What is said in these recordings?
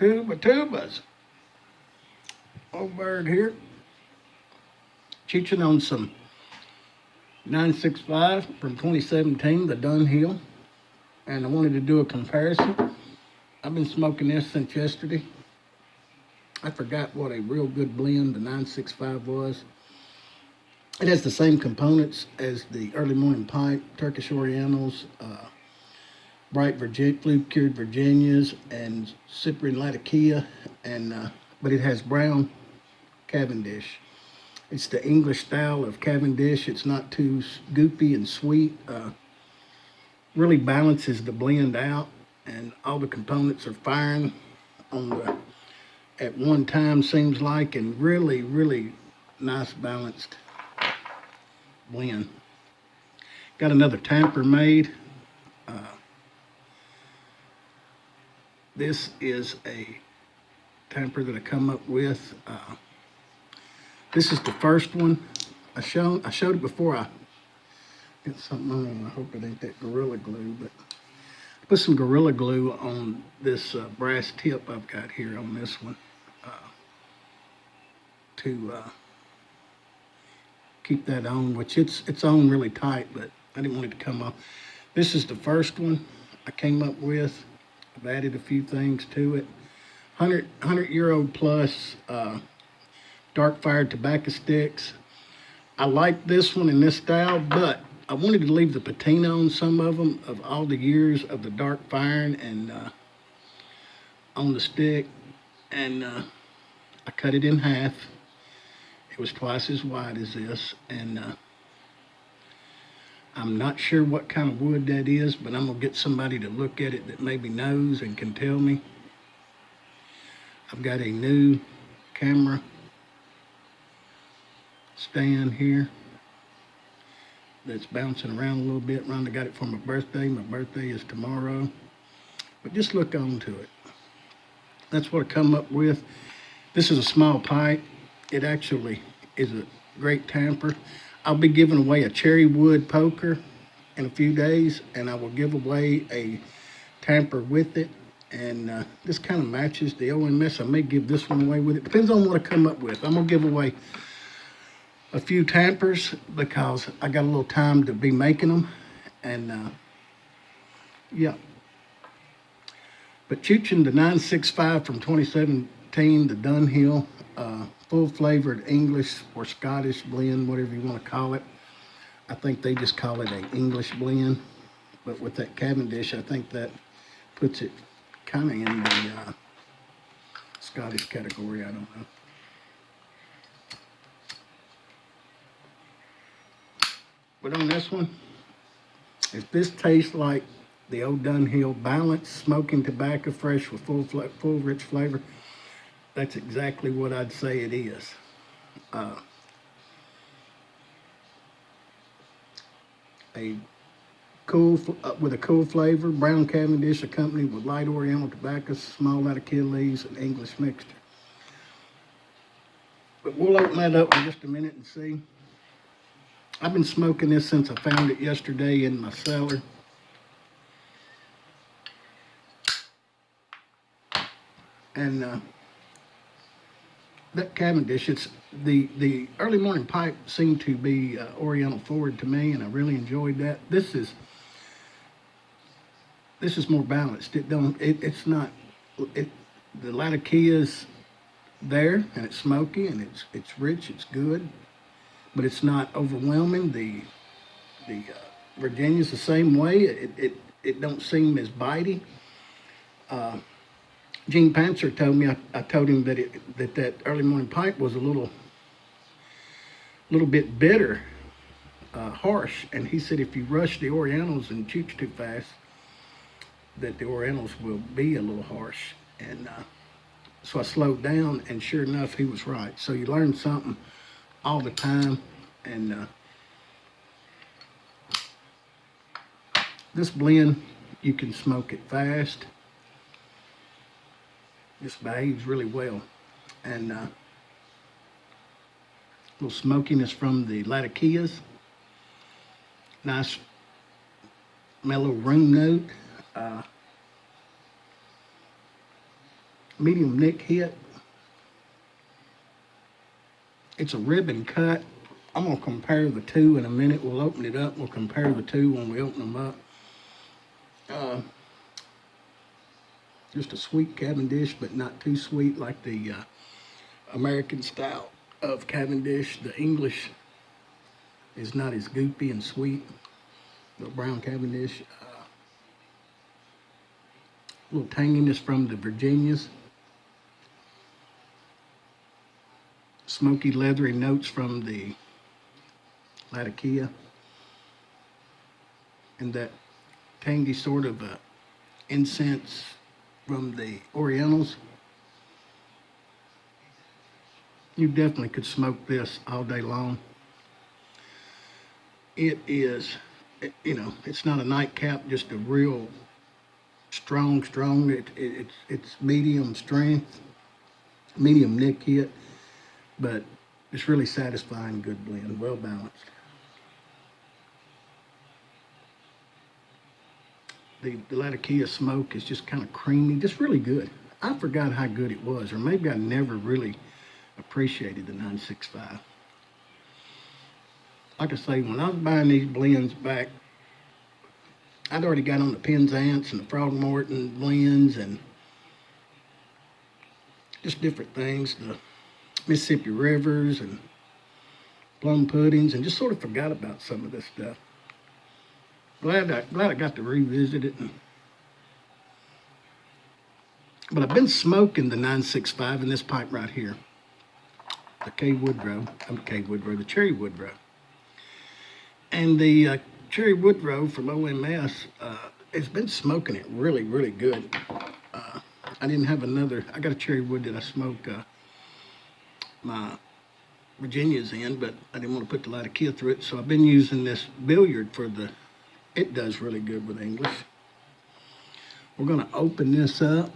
Tubas. Old bird here. Cheeching on some 965 from 2017, the Dunhill. And I wanted to do a comparison. I've been smoking this since yesterday. I forgot what a real good blend the 965 was. It has the same components as the early morning pipe, Turkish Orientals, bright flue cured Virginias, and Cyprian Latakia, and but it has brown Cavendish. It's the English style of Cavendish. It's not too goopy and sweet. Really balances the blend out, and all the components are firing on the at one time, seems like, and really nice balanced blend. Got another tamper made. This is a tamper that I come up with. This is the first one. I showed it before. I got something on. I hope it ain't that Gorilla Glue, but I put some Gorilla Glue on this brass tip I've got here on this one to keep that on, which it's on really tight, but I didn't want it to come off. This is the first one I came up with. I've added a few things to it. 100-year-old plus dark fired tobacco sticks. I like this one in this style, but I wanted to leave the patina on some of them of all the years of the dark firing and on the stick, and I cut it in half. It was twice as wide as this, and I'm not sure what kind of wood that is, but I'm gonna get somebody to look at it that maybe knows and can tell me. I've got a new camera stand here that's bouncing around a little bit. Rhonda got it for my birthday. My birthday is tomorrow, but just look onto it. That's what I come up with. This is a small pipe. It actually is a great tamper. I'll be giving away a cherry wood poker in a few days, and I will give away a tamper with it. And this kind of matches the OMS. I may give this one away with it. Depends on what I come up with. I'm gonna give away a few tampers because I got a little time to be making them. And yeah. But Chuchin, the 965 from 2017, the Dunhill, full flavored English or Scottish blend, whatever you want to call it. I think they just call it an English blend, but with that Cavendish, I think that puts it kind of in the Scottish category. I don't know. But on this one, if this tastes like the old Dunhill balanced smoking tobacco, fresh with full rich flavor, that's exactly what I'd say it is. A cool with a cool flavor, brown Cavendish accompanied with light Oriental tobacco, small Latakia leaves, and English mixture. But we'll open that up in just a minute and see. I've been smoking this since I found it yesterday in my cellar. And that Cavendish, it's the early morning pipe seemed to be Oriental forward to me, and I really enjoyed that. This is more balanced. It's not the Latakia's there, and it's smoky, and it's rich, it's good, but it's not overwhelming. The Virginia's the same way. It don't seem as bitey. Gene Panzer told me, I told him that early morning pipe was a little bit bitter, harsh, and he said if you rush the Orientals and chooch too fast, that the Orientals will be a little harsh. And so I slowed down, and sure enough, he was right. So you learn something all the time, and this blend, you can smoke it fast. This behaves really well, and little smokiness from the Latakias. Nice mellow room note. medium nick hit. It's a ribbon cut. I'm gonna compare the two in a minute. We'll open it up. We'll compare the two when we open them up. Just a sweet Cavendish, but not too sweet like the American style of Cavendish. The English is not as goopy and sweet. The brown Cavendish. A little tanginess from the Virginias. Smoky, leathery notes from the Latakia. And that tangy sort of incense from the Orientals. You definitely could smoke this all day long. It is, you know, it's not a nightcap, just a real strong. It's medium strength, medium nick hit, but it's really satisfying, good blend, well balanced. The Latakia smoke is just kind of creamy, just really good. I forgot how good it was, or maybe I never really appreciated the 965. Like I say, when I was buying these blends back, I'd already got on the Penzance and the Frogmorton blends and just different things, the Mississippi Rivers and plum puddings, and just sort of forgot about some of this stuff. Glad I got to revisit it. But I've been smoking the 965 in this pipe right here, the the Cherry Woodrow. And the Cherry Woodrow from OMS, it's been smoking it really, really good. I didn't have another, I got a Cherry Wood that I smoke my Virginias in, but I didn't want to put the Latakia through it, so I've been using this Billiard for the, it does really good with English. We're gonna open this up,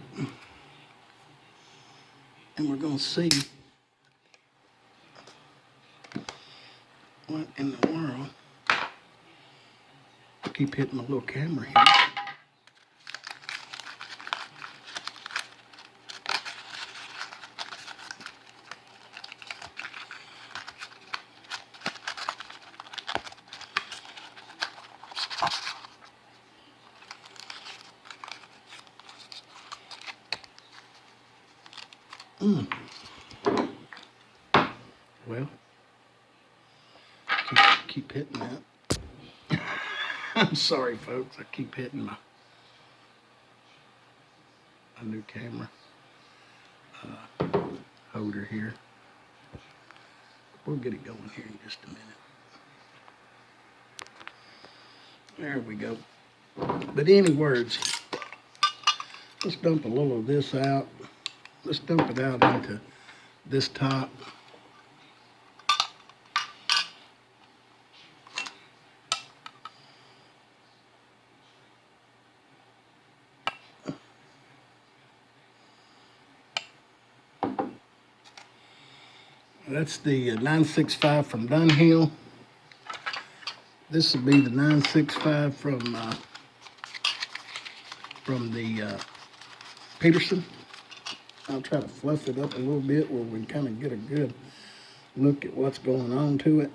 and we're gonna see what in the world. I keep hitting my little camera here. Well, keep hitting that. I'm sorry, folks. I keep hitting my new camera holder here. We'll get it going here in just a minute. There we go. But any words, let's dump a little of this out. Let's dump it out into this top. That's the 965 from Dunhill. This will be the 965 from the Peterson. I'll try to fluff it up a little bit where we kind of get a good look at what's going on to it.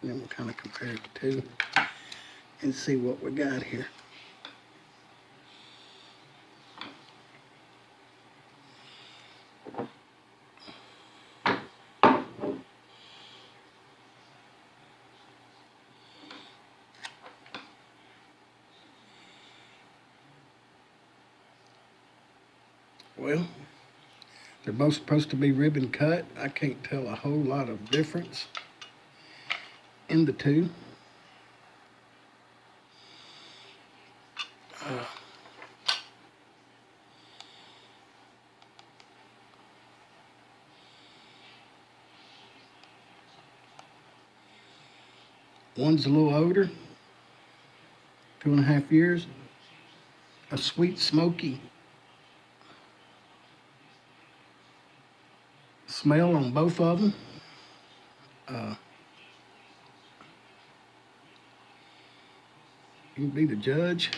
And then we'll kind of compare the two and see what we got here. Well, they're both supposed to be ribbon cut. I can't tell a whole lot of difference in the two. One's a little older, 2.5 years. A sweet, smoky smell on both of them. You can be the judge.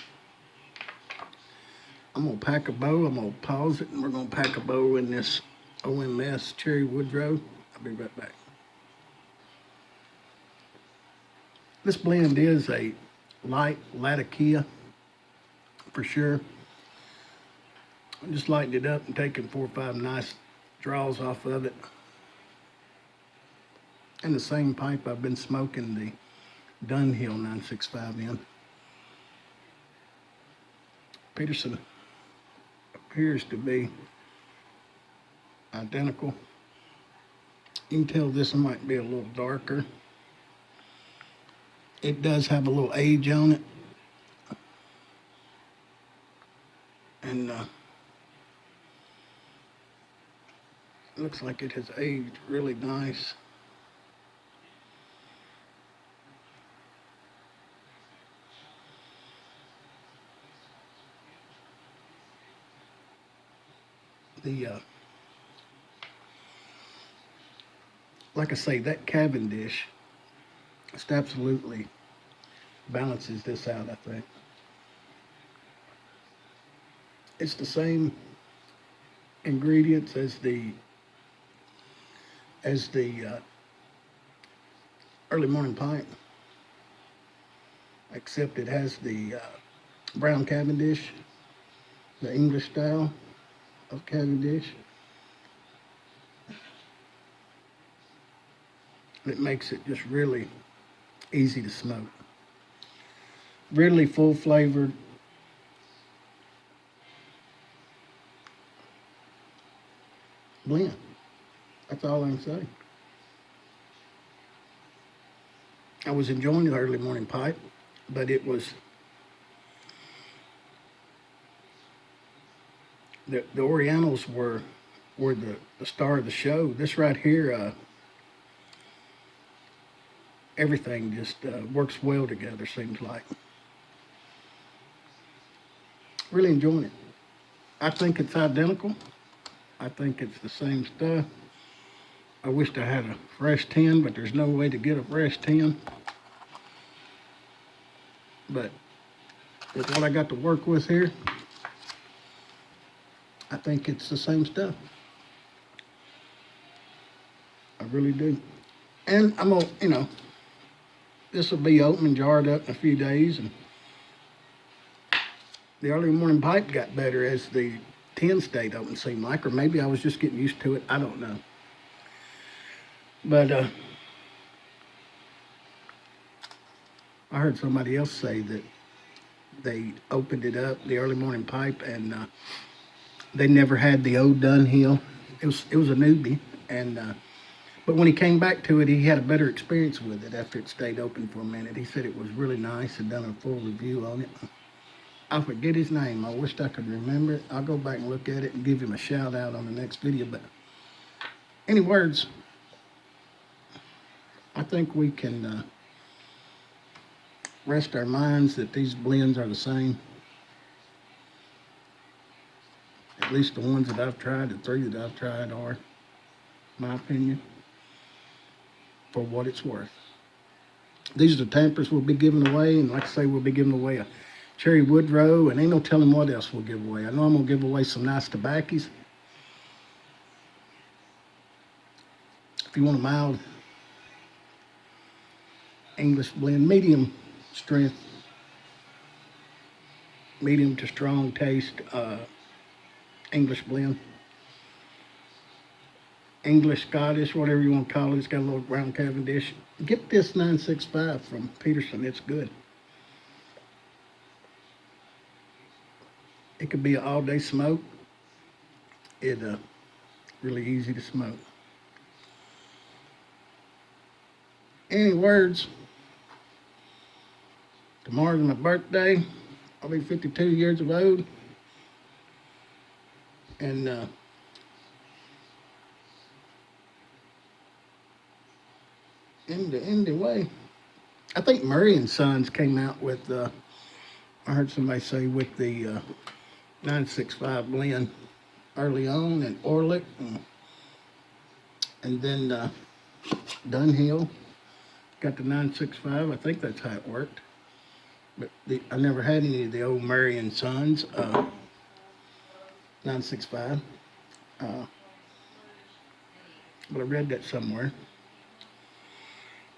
I'm gonna pack a bow. I'm gonna pause it, and we're gonna pack a bow in this OMS Cherry Woodrow. I'll be right back. This blend is a light Latakia for sure. I just lightened it up and taken 4 or 5 nice draws off of it. And the same pipe I've been smoking the Dunhill 965 in. Peterson appears to be identical. You can tell this one might be a little darker. It does have a little age on it. And looks like it has aged really nice. Like I say, that Cavendish just absolutely balances this out, I think. It's the same ingredients as the early morning pint, except it has the brown Cavendish, the English style of Cavendish. It makes it just really easy to smoke. Really full flavored. Blend. That's all I can say. I was enjoying the early morning pipe, but it was the Orientals were the star of the show. This right here, everything just works well together, seems like. Really enjoying it. I think it's identical. I think it's the same stuff. I wished I had a fresh 10, but there's no way to get a fresh 10. But with what I got to work with here, I think it's the same stuff. I really do. And I'm gonna, this will be open and jarred up in a few days, and the early morning pipe got better as the 10 stayed open, seemed like, or maybe I was just getting used to it. I don't know. But I heard somebody else say that they opened it up, the early morning pipe, and they never had the old Dunhill. It was a newbie, and but when he came back to it, he had a better experience with it after it stayed open for a minute. He said it was really nice and done a full review on it. I forget his name. I wished I could remember it. I'll go back and look at it and give him a shout out on the next video. But any words, I think we can rest our minds that these blends are the same. At least the ones that I've tried, the 3 that I've tried are, my opinion, for what it's worth. These are the tampers we'll be giving away, and like I say, we'll be giving away a Cherry Woodrow, and ain't no telling what else we'll give away. I know I'm gonna give away some nice tobaccos. If you want a mild English blend, medium strength, medium to strong taste, English blend. English, Scottish, whatever you want to call it. It's got a little brown Cavendish. Get this 965 from Peterson. It's good. It could be an all-day smoke. It really easy to smoke. Any words? Tomorrow's my birthday. I'll be 52 years of old. And in the way, I think Murray and Sons came out with, I heard somebody say, with the 965 blend early on, and Orlick, and then Dunhill got the 965. I think that's how it worked. But I never had any of the old Murray and Sons 965. But I read that somewhere.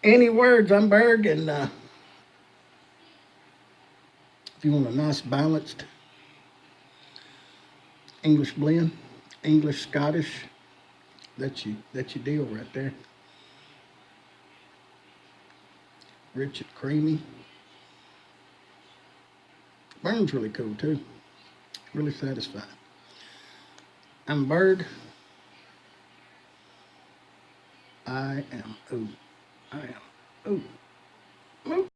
Any words, I'm Berg, and if you want a nice balanced English blend, English Scottish, that's your deal right there. Rich and creamy. Burns really cool too. Really satisfying. I'm Berg. I am ooh. I am ooh.